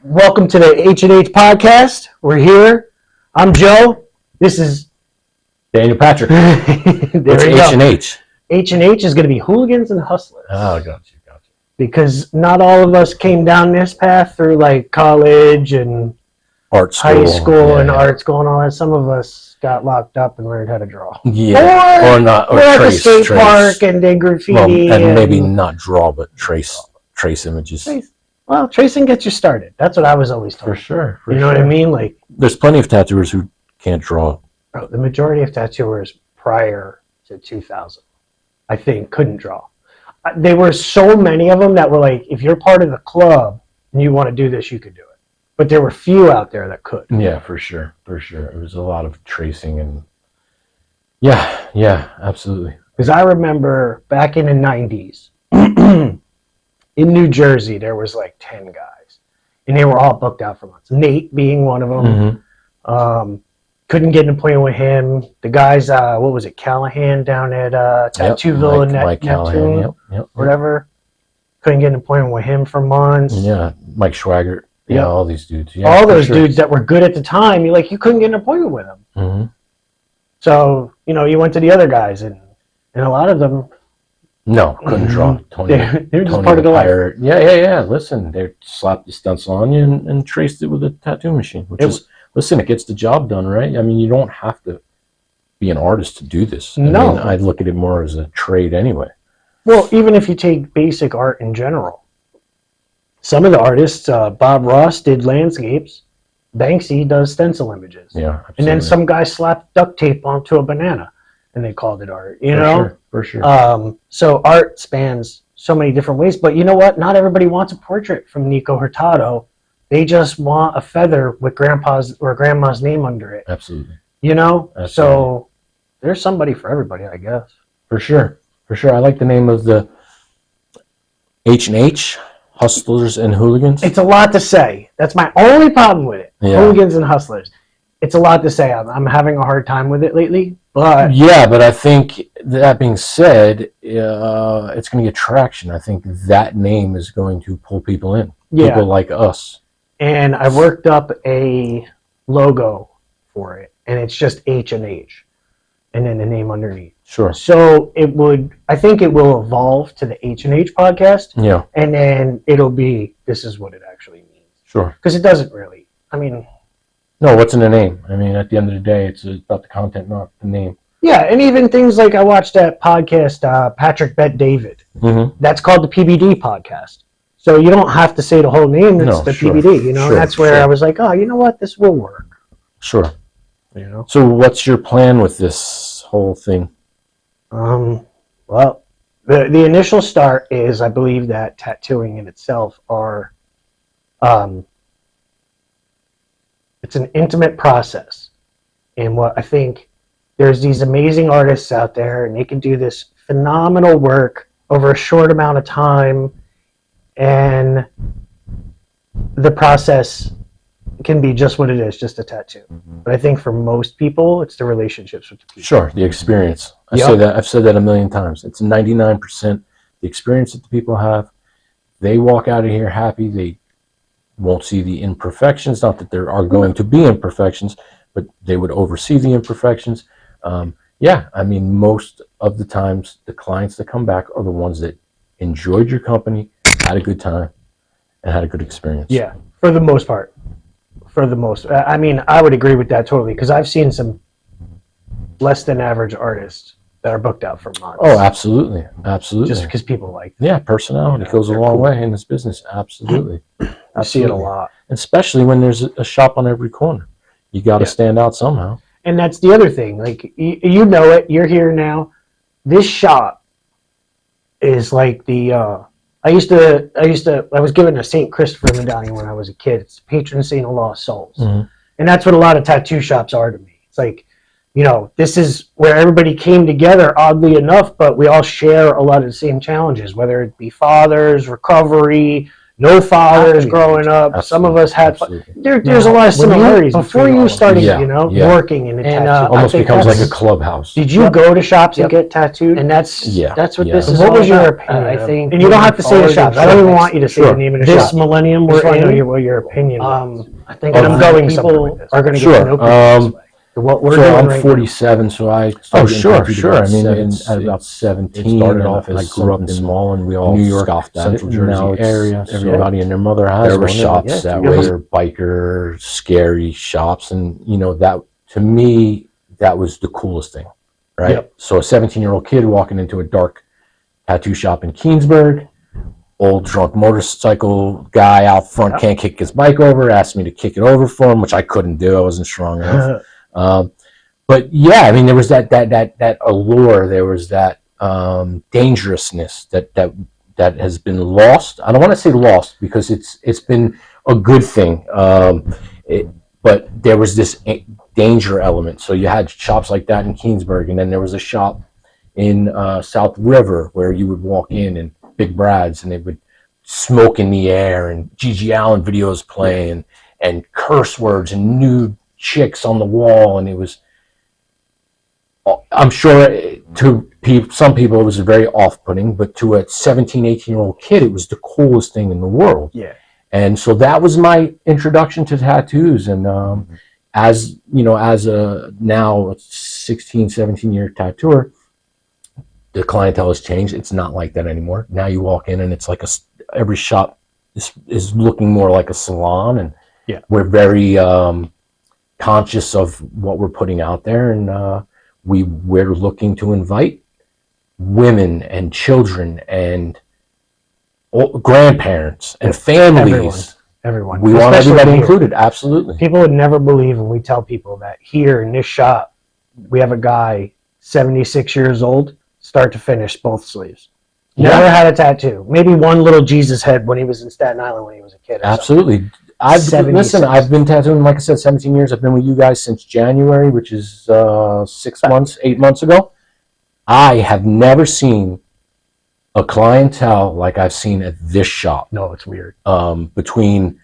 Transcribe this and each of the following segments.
Welcome to the HnH Podcast. We're here. I'm Joe. This is Daniel Patrick. What's HnH? HnH is going to be hooligans and hustlers. Oh, gotcha. Because not all of us came down this path through like college and Art school. high school and art school and all that. Some of us got locked up and learned how to draw. Yeah, or not, or we're trace. At the skate park and did graffiti. Well, and maybe not draw, but trace images. Well, tracing gets you started. That's what I was always told. For sure. You know what I mean? Like, there's plenty of tattooers who can't draw. Bro, the majority of tattooers prior to 2000, I think, couldn't draw. There were so many of them that were like, if you're part of the club and you want to do this, you could do it. But there were few out there that could. Yeah, for sure. It was a lot of tracing and yeah, absolutely. Because I remember back in the 90s, in New Jersey, there was like 10 guys. And they were all booked out for months. Nate being one of them. Mm-hmm. Couldn't get an appointment with him. The guys, what was it, Callahan down at Tattooville and Neptune, whatever. Couldn't get an appointment with him for months. Yeah, Mike Schwaggart. Yeah, all these dudes. Yeah, all those dudes that were good at the time, you couldn't get an appointment with them. Mm-hmm. So, you went to the other guys, and a lot of them... No, couldn't draw. They're just part of the life. Yeah. Listen, they slapped the stencil on you and traced it with a tattoo machine, Listen, it gets the job done, right? I mean, you don't have to be an artist to do this. I look at it more as a trade anyway. Well, even if you take basic art in general, some of the artists, Bob Ross did landscapes, Banksy does stencil images. Yeah, absolutely. And then some guy slapped duct tape onto a banana, and they called it art, For sure. So art spans so many different ways, but you know what? Not everybody wants a portrait from Nico Hurtado. They just want a feather with grandpa's or grandma's name under it. Absolutely. Absolutely. So there's somebody for everybody, I guess. For sure. I like the name of the HnH, Hustlers and Hooligans. It's a lot to say. That's my only problem with it. Yeah. Hooligans and Hustlers. It's a lot to say. I'm having a hard time with it lately. But I think that being said, it's going to get traction. I think that name is going to pull people in. People like us. And I worked up a logo for it, and it's just HnH, and then the name underneath. Sure. So I think it will evolve to the HnH podcast. Yeah. And then it'll be, this is what it actually means. Sure. Because it doesn't really. No, what's in the name? At the end of the day, it's about the content, not the name. Yeah, and even things like I watched that podcast, Patrick Bet David. Mm-hmm. That's called the PBD podcast. So you don't have to say the whole name. It's PBD, and that's where I was like, oh, you know what? This will work. Sure. So what's your plan with this whole thing? Well, the initial start is I believe that tattooing in itself it's an intimate process. And what I think there's these amazing artists out there, and they can do this phenomenal work over a short amount of time. And the process can be just what it is, just a tattoo. Mm-hmm. But I think for most people, it's the relationships with the people. Sure, the experience. I've said that a million times. It's 99% the experience that the people have. They walk out of here happy. They won't see the imperfections. Not that there are going to be imperfections, but they would oversee the imperfections. Most of the times, the clients that come back are the ones that enjoyed your company, had a good time, and had a good experience. Yeah, for the most part. I would agree with that totally, because I've seen some less than average artists that are booked out for months. Oh, absolutely. Just because people like them. Yeah, personality goes a long way in this business. Absolutely. I see it a lot. Especially when there's a shop on every corner. You got to stand out somehow. And that's the other thing. Like, you know it. You're here now. This shop is like the... I was given a St. Christopher medallion when I was a kid. It's patron saint of lost souls. Mm-hmm. And that's what a lot of tattoo shops are to me. It's like, this is where everybody came together, oddly enough, but we all share a lot of the same challenges, whether it be fathers, recovery, no fathers Absolutely. growing up. Some of us had. Absolutely. There's a lot of When you- similarities before between you all of started, us, Yeah. working in a And, tattoo. Almost I think becomes like a that's- clubhouse. Did you Yep. go to shops and Yep. get tattooed? and that's Yeah, what yeah. this is What all was your about. opinion? I of- think and you don't moving have to say the forward shops. in I don't even next- want you to say Sure. the name of the this shop. millennium I we're just want to know in. what your opinion was. I think And I'm going people somewhere with this. are going to Sure. get to know people this way. What we're So doing I'm right 47, so I Oh, started sure, getting tattooed sure. about I mean, at about 17. it started and off as I grew up something in small, and we all New York, scoffed at Central it. Jersey Now it's area. So everybody and their mother has there were one. shops Yeah, that it's were biker, scary shops, and that to me that was the coolest thing, right? Yep. So a 17-year-old kid walking into a dark tattoo shop in Keensburg, old drunk motorcycle guy out front Yep. can't kick his bike over, asked me to kick it over for him, which I couldn't do. I wasn't strong enough. But yeah, I mean, there was that allure. There was that dangerousness that has been lost. I don't want to say lost because it's been a good thing. But there was this danger element. So you had shops like that in Keensburg, and then there was a shop in South River where you would walk in and Big Brad's, and they would smoke in the air, and Gigi Allen videos playing, and curse words and nude chicks on the wall, and it was. I'm sure to some people it was very off-putting, but to a 17, 18-year-old kid, it was the coolest thing in the world. Yeah. And so that was my introduction to tattoos. And as a now 16, 17-year tattooer, the clientele has changed. It's not like that anymore. Now you walk in and it's like every shop is looking more like a salon, and we're very conscious of what we're putting out there, and we're looking to invite women and children and grandparents and families. Everyone. We want Especially everybody here. included. Absolutely. People would never believe when we tell people that here in this shop, we have a guy, 76 years old, start to finish, both sleeves. Never had a tattoo. Maybe one little Jesus head when he was in Staten Island when he was a kid. Absolutely. I've been tattooing, like I said, 17 years. I've been with you guys since January, which is 8 months ago. I have never seen a clientele like I've seen at this shop. No, it's weird. Between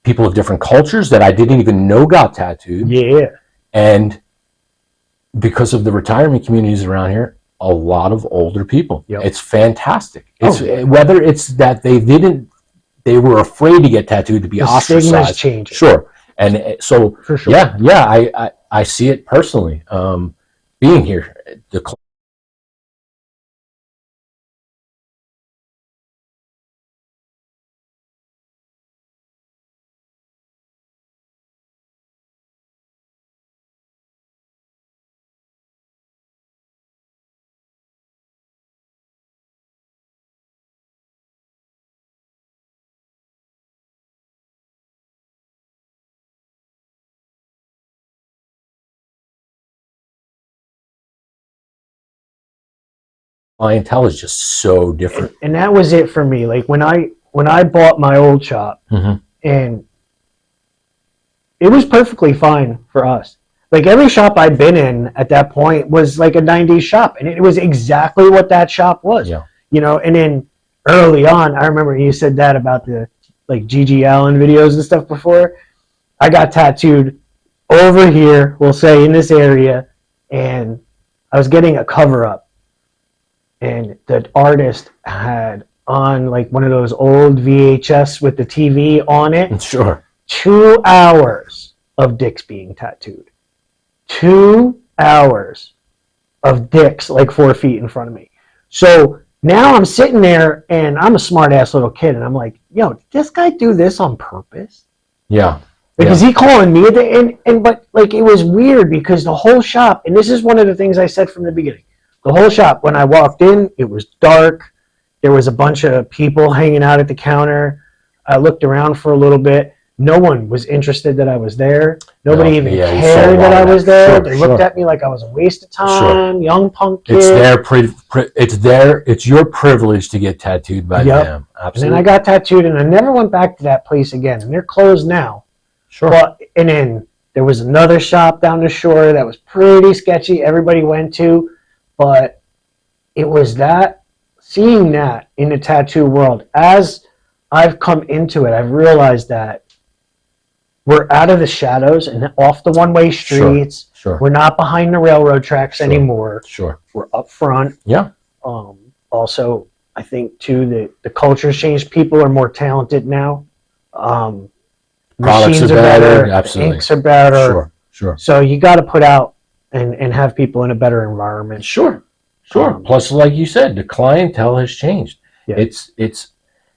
people of different cultures that I didn't even know got tattooed. Yeah. And because of the retirement communities around here, a lot of older people. Yep. It's fantastic. Whether it's that they were afraid to get tattooed to be ostracized. Stigma's changing. Sure. And so, for sure. I see it personally. Being here, the clientele is just so different. And that was it for me. Like when I bought my old shop, and it was perfectly fine for us. Like every shop I'd been in at that point was like a 90s shop, and it was exactly what that shop was. Yeah. And then early on, I remember you said that about the like Gigi Allen videos and stuff before. I got tattooed over here, we'll say in this area, and I was getting a cover up, and the artist had on like one of those old VHS with the TV on it. Sure. 2 hours of dicks being tattooed. 2 hours of dicks like 4 feet in front of me. So now I'm sitting there and I'm a smart ass little kid, and I'm like, yo, did this guy do this on purpose? Yeah. Because he calling me but like it was weird because the whole shop, and this is one of the things I said from the beginning. The whole shop, when I walked in, it was dark. There was a bunch of people hanging out at the counter. I looked around for a little bit. No one was interested that I was there. Nobody even cared that I was there. They looked at me like I was a waste of time, young punk kid. It's your privilege to get tattooed by them. Absolutely. And then I got tattooed, and I never went back to that place again. And they're closed now. Sure. But, and then there was another shop down the shore that was pretty sketchy. Everybody went to, but it was seeing that in the tattoo world as I've come into it, I've realized that we're out of the shadows and off the one-way streets. Sure. We're not behind the railroad tracks anymore. Sure. We're up front. Yeah. Also, I think too the culture's changed. People are more talented now. Products Machines are better. the Absolutely. inks are better. Sure. So you got to put out and have people in a better environment. Sure. Plus, like you said, the clientele has changed. Yeah. It's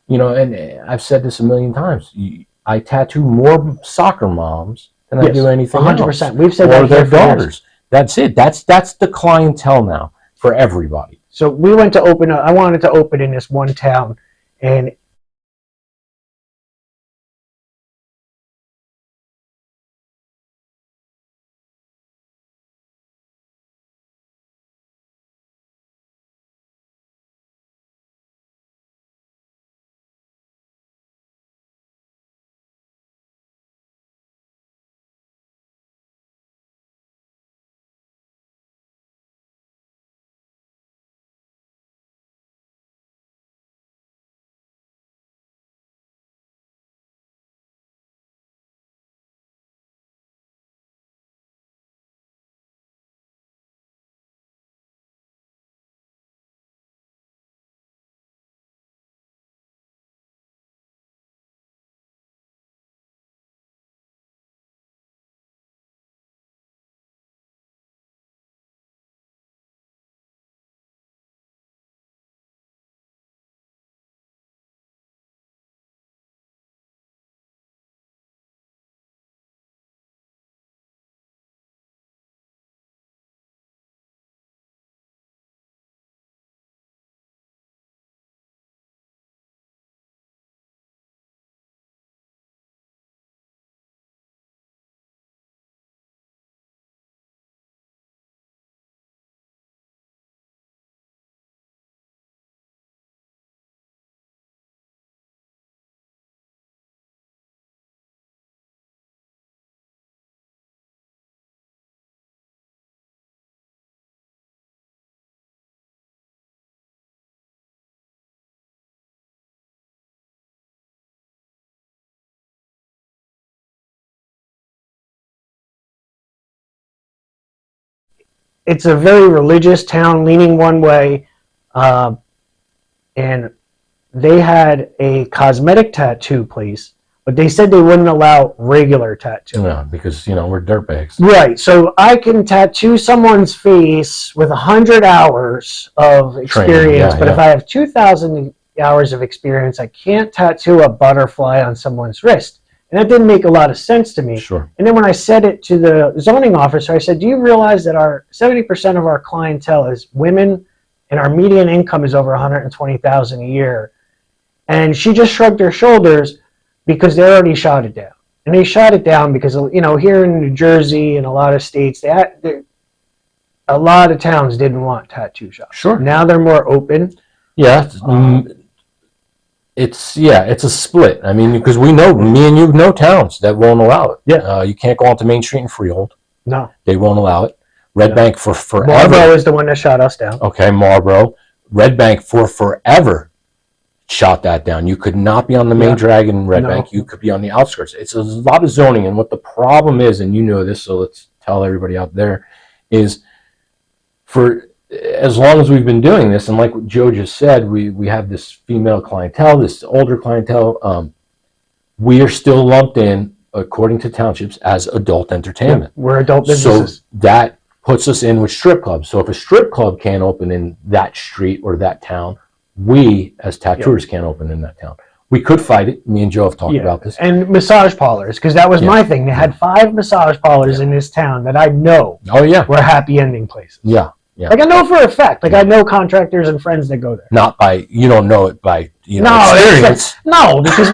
and I've said this a million times. I tattoo more soccer moms than I do anything 100%. else. We've said or that their here for years. daughters. That's it. That's the clientele now for everybody. So we went to open. I wanted to open in this one town, and it's a very religious town, leaning one way, and they had a cosmetic tattoo place, but they said they wouldn't allow regular tattoo. No, because we're dirtbags. Right. So I can tattoo someone's face with 100 hours of experience, but if I have 2,000 hours of experience, I can't tattoo a butterfly on someone's wrist. And that didn't make a lot of sense to me. Sure. And then when I said it to the zoning officer, I said, do you realize that our 70% of our clientele is women and our median income is over $120,000 a year? And she just shrugged her shoulders because they already shot it down. And they shot it down because, here in New Jersey and a lot of states, a lot of towns didn't want tattoo shops. Sure. Now they're more open. Yeah. It's a split. I mean, because me and you know towns that won't allow it. Yeah. You can't go onto Main Street in Freehold. No. They won't allow it. Red Bank for forever. Marlboro is the one that shot us down. Okay, Marlboro. Red Bank for forever shot that down. You could not be on the main drag in Red Bank. You could be on the outskirts. It's a lot of zoning, and what the problem is, and you know this, so let's tell everybody out there, is for as long as we've been doing this, and like what Joe just said, we have this female clientele, this older clientele. We are still lumped in, according to townships, as adult entertainment. Yeah, we're adult businesses. So that puts us in with strip clubs. So if a strip club can't open in that street or that town, we as tattooers can't open in that town. We could fight it. Me and Joe have talked about this. And massage parlors, because that was my thing. They had 5 massage parlors in this town that I know were happy ending places. Yeah. Like I know for a fact. Like I know contractors and friends that go there. Not by, you don't know it by, experience. No, because